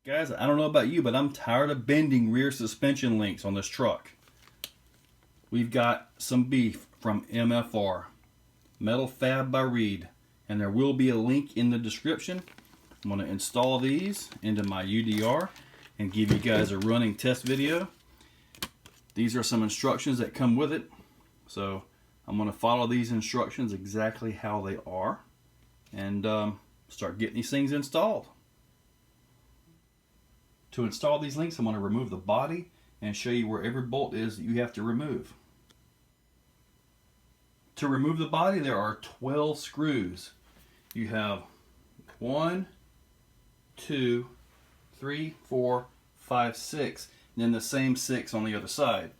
Guys, I don't know about you, but I'm tired of bending rear suspension links on this truck. We've got some beef from MFR, Metal Fab by Reed, and there will be a link in the description. I'm going to install these into my UDR and give you guys a running test video. These are some instructions that come with it, so I'm going to follow these instructions exactly how they are and start getting these things installed. To install these links, I'm going to remove the body and show you where every bolt is that you have to remove. To remove the body, there are 12 screws. You have 1, 2, 3, 4, 5, 6, and then the same 6 on the other side.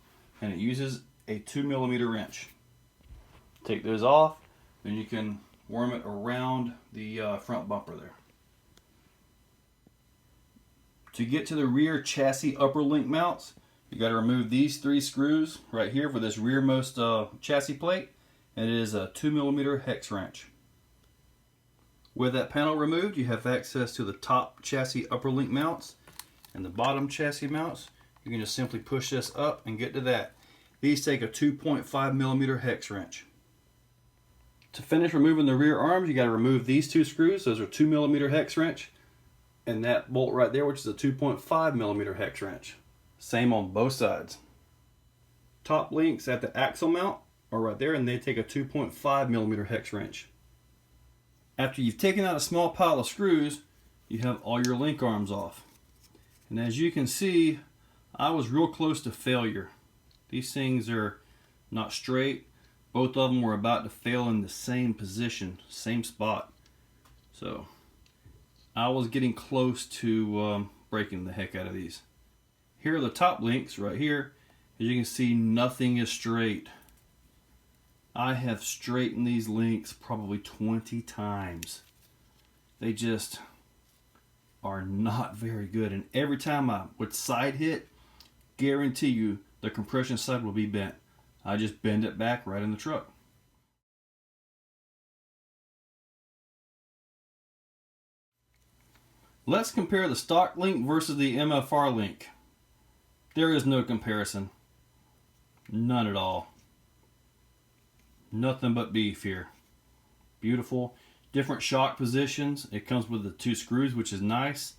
And it uses a 2mm wrench. Take those off, then you can worm it around the front bumper there. To get to the rear chassis upper link mounts, you got to remove these 3 screws right here for this rearmost chassis plate, and it is a 2mm hex wrench. With that panel removed, you have access to the top chassis upper link mounts and the bottom chassis mounts. You can just simply push this up and get to that. These take a 2.5mm hex wrench. To finish removing the rear arms, you got to remove these 2 screws. Those are 2mm hex wrench. And that bolt right there, which is a 2.5mm hex wrench. Same on both sides. Top links at the axle mount are right there, and they take a 2.5mm hex wrench. After you've taken out a small pile of screws, you have all your link arms off. And as you can see, I was real close to failure. These things are not straight. Both of them were about to fail in the same position, same spot. So I was getting close to breaking the heck out of these. Here are the top links right here. As you can see, nothing is straight. I have straightened these links probably 20 times. They just are not very good. And every time I would side hit, guarantee you the compression side will be bent. I just bend it back right in the truck. Let's compare the stock link versus the MFR link. There is no comparison. None at all. Nothing but beef here. Beautiful. Different shock positions. It comes with the 2 screws, which is nice.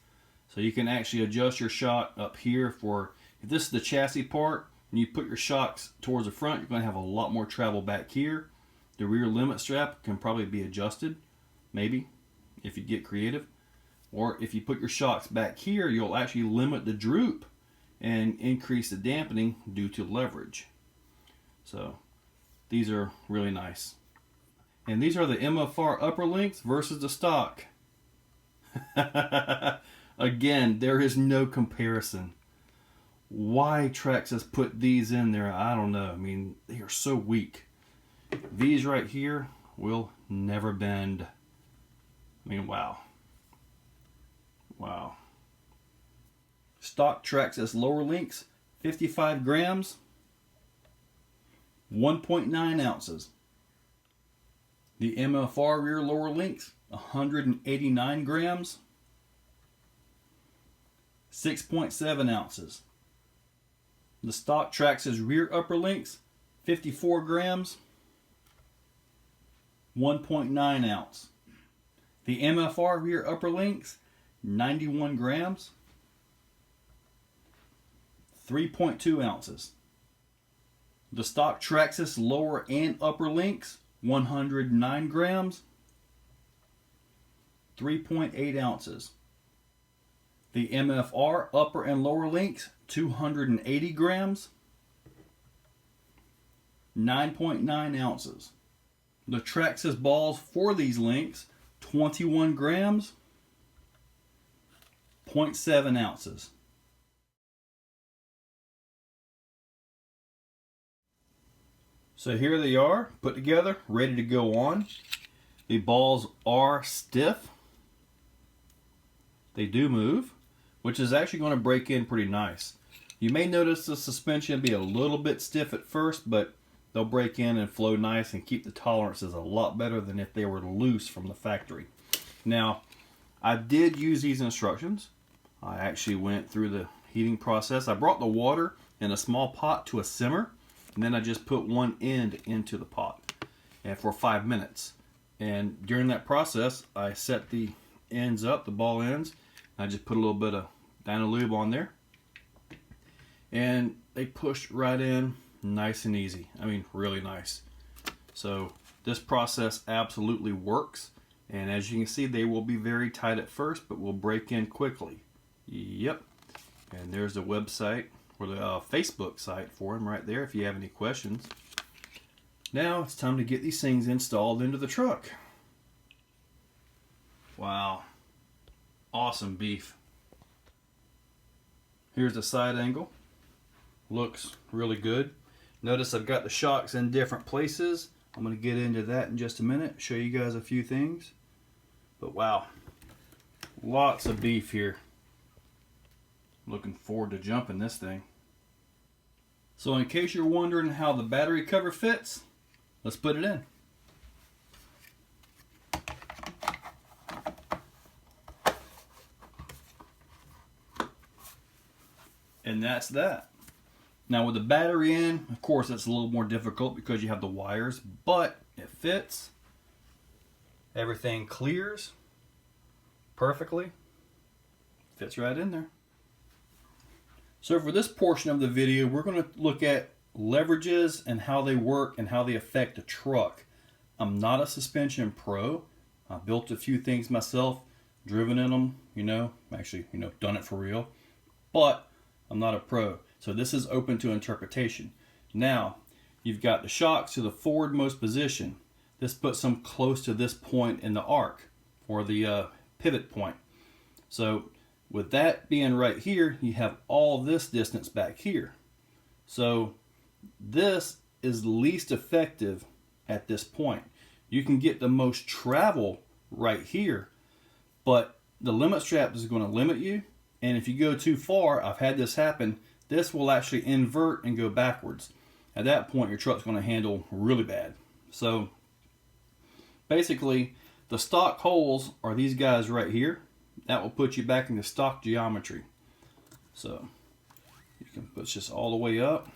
So you can actually adjust your shock up here for, if this is the chassis part, and you put your shocks towards the front, you're going to have a lot more travel back here. The rear limit strap can probably be adjusted, maybe, if you get creative. Or if you put your shocks back here, you'll actually limit the droop and increase the dampening due to leverage. So these are really nice. And these are the MFR upper links versus the stock. Again, there is no comparison. Why Traxxas put these in there, I don't know. I mean, they are so weak. These right here will never bend. I mean, wow. Wow. Stock Traxxas lower links, 55 grams, 1.9 ounces. The MFR rear lower links, 189 grams, 6.7 ounces. The stock Traxxas rear upper links, 54 grams, 1.9 ounce. The MFR rear upper links, 91 grams, 3.2 ounces. The stock Traxxas lower and upper links, 109 grams, 3.8 ounces. The MFR upper and lower links, 280 grams, 9.9 ounces. The Traxxas balls for these links, 21 grams, 0.7 ounces. So here they are, put together, ready to go on. The balls are stiff. They do move, which is actually going to break in pretty nice. You may notice the suspension be a little bit stiff at first, but they'll break in and flow nice and keep the tolerances a lot better than if they were loose from the factory. Now, I did use these instructions. I actually went through the heating process. I brought the water in a small pot to a simmer, and then I just put one end into the pot and for 5 minutes. And during that process, I set the ends up, the ball ends. I just put a little bit of Dynalube on there, and they pushed right in nice and easy. I mean, really nice. So this process absolutely works, and as you can see, they will be very tight at first, but will break in quickly. Yep. And there's the website, or the Facebook site for them right there if you have any questions. Now it's time to get these things installed into the truck. Wow. Awesome beef. Here's the side angle. Looks really good. Notice I've got the shocks in different places. I'm going to get into that in just a minute, show you guys a few things. But wow, lots of beef here. Looking forward to jumping this thing. So in case you're wondering how the battery cover fits, let's put it in. And that's that. Now with the battery in, of course it's a little more difficult because you have the wires, but it fits. Everything clears perfectly. Fits right in there. So for this portion of the video, we're going to look at leverages and how they work and how they affect the truck. I'm not a suspension pro. I built a few things myself, driven in them, actually, done it for real. But I'm not a pro. So this is open to interpretation. Now, you've got the shocks to the forwardmost position. This puts them close to this point in the arc, or the pivot point. So with that being right here, you have all this distance back here. So this is least effective at this point. You can get the most travel right here, but the limit strap is going to limit you. And if you go too far, I've had this happen, this will actually invert and go backwards. At that point, your truck's going to handle really bad. So basically, the stock holes are these guys right here. That will put you back into stock geometry. So you can push this all the way up.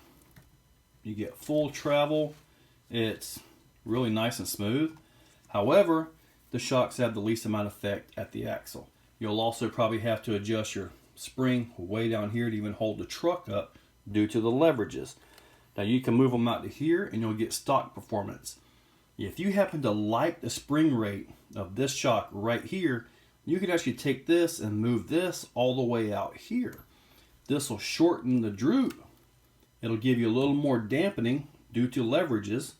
You get full travel. It's really nice and smooth. However, the shocks have the least amount of effect at the axle. You'll also probably have to adjust your spring way down here to even hold the truck up due to the leverages. Now you can move them out to here and you'll get stock performance. If you happen to like the spring rate of this shock right here, you can actually take this and move this all the way out here. This will shorten the droop. It'll give you a little more dampening due to leverages,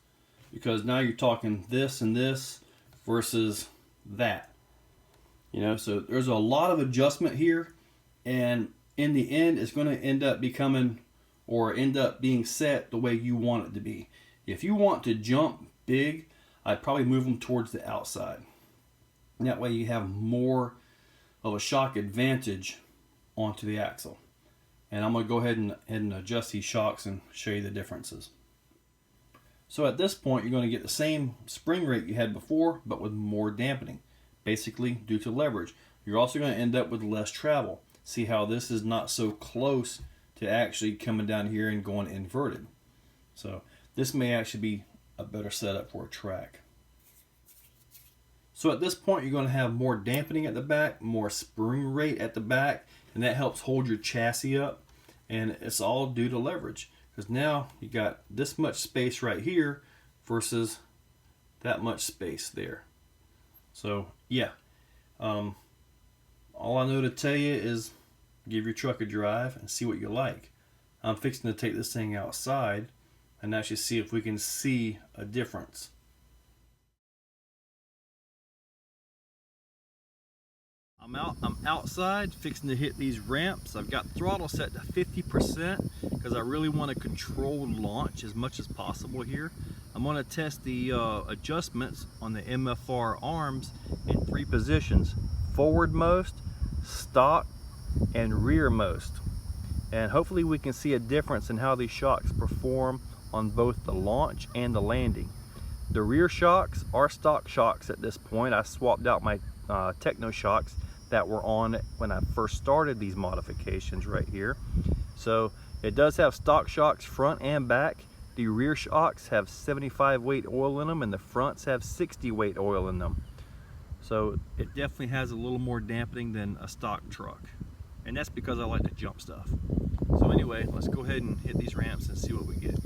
because now you're talking this and this versus that. So there's a lot of adjustment here, and in the end, it's going to end up becoming, or end up being set the way you want it to be. If you want to jump big, I'd probably move them towards the outside. And that way you have more of a shock advantage onto the axle. And I'm going to go ahead and adjust these shocks and show you the differences. So at this point, you're going to get the same spring rate you had before, but with more dampening, basically due to leverage. You're also going to end up with less travel. See how this is not so close to actually coming down here and going inverted. So this may actually be a better setup for a track. So at this point, you're going to have more dampening at the back, more spring rate at the back, and that helps hold your chassis up. And it's all due to leverage, because now you got this much space right here versus that much space there. So yeah, all I know to tell you is give your truck a drive and see what you like. I'm fixing to take this thing outside and actually see if we can see a difference. I'm outside fixing to hit these ramps. I've got throttle set to 50% because I really want to control launch as much as possible here. I'm going to test the adjustments on the MFR arms in 3 positions: forwardmost, stock, and rearmost. And hopefully we can see a difference in how these shocks perform on both the launch and the landing. The rear shocks are stock shocks at this point. I swapped out my Techno shocks. that were on it when I first started these modifications right here. So it does have stock shocks front and back. The rear shocks have 75 weight oil in them, and the fronts have 60 weight oil in them. So it definitely has a little more dampening than a stock truck. And that's because I like to jump stuff. So anyway, let's go ahead and hit these ramps and see what we get.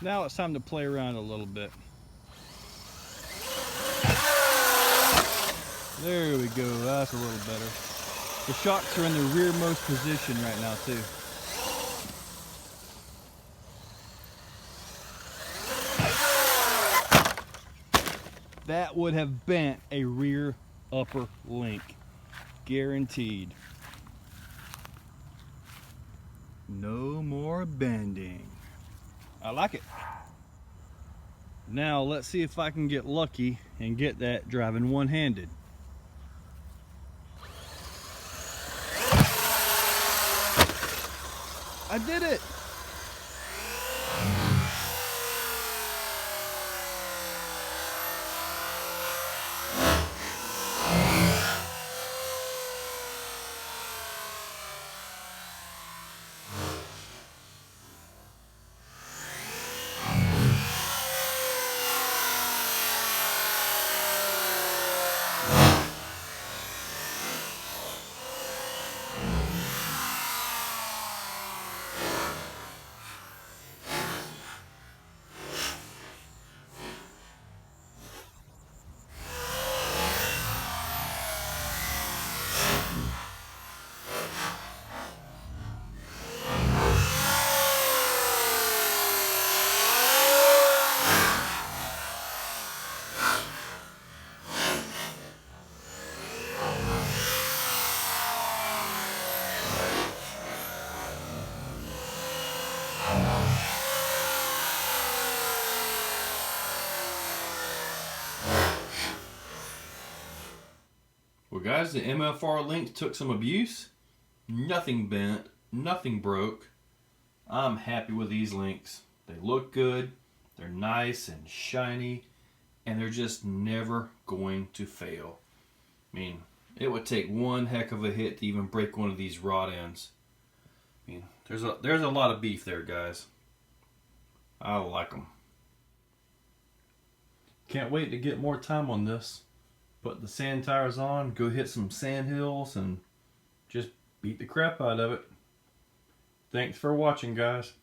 Now it's time to play around a little bit. There we go, that's a little better. The shocks are in the rearmost position right now too. That would have bent a rear upper link, guaranteed. No more bending. I like it. Now let's see if I can get lucky and get that driving one-handed. I did it! Well guys, the MFR links took some abuse. Nothing bent, nothing broke. I'm happy with these links. They look good, they're nice and shiny, and they're just never going to fail. I mean, it would take one heck of a hit to even break one of these rod ends. I mean, there's a lot of beef there, guys. I like them. Can't wait to get more time on this. Put the sand tires on, go hit some sand hills, and just beat the crap out of it. Thanks for watching, guys.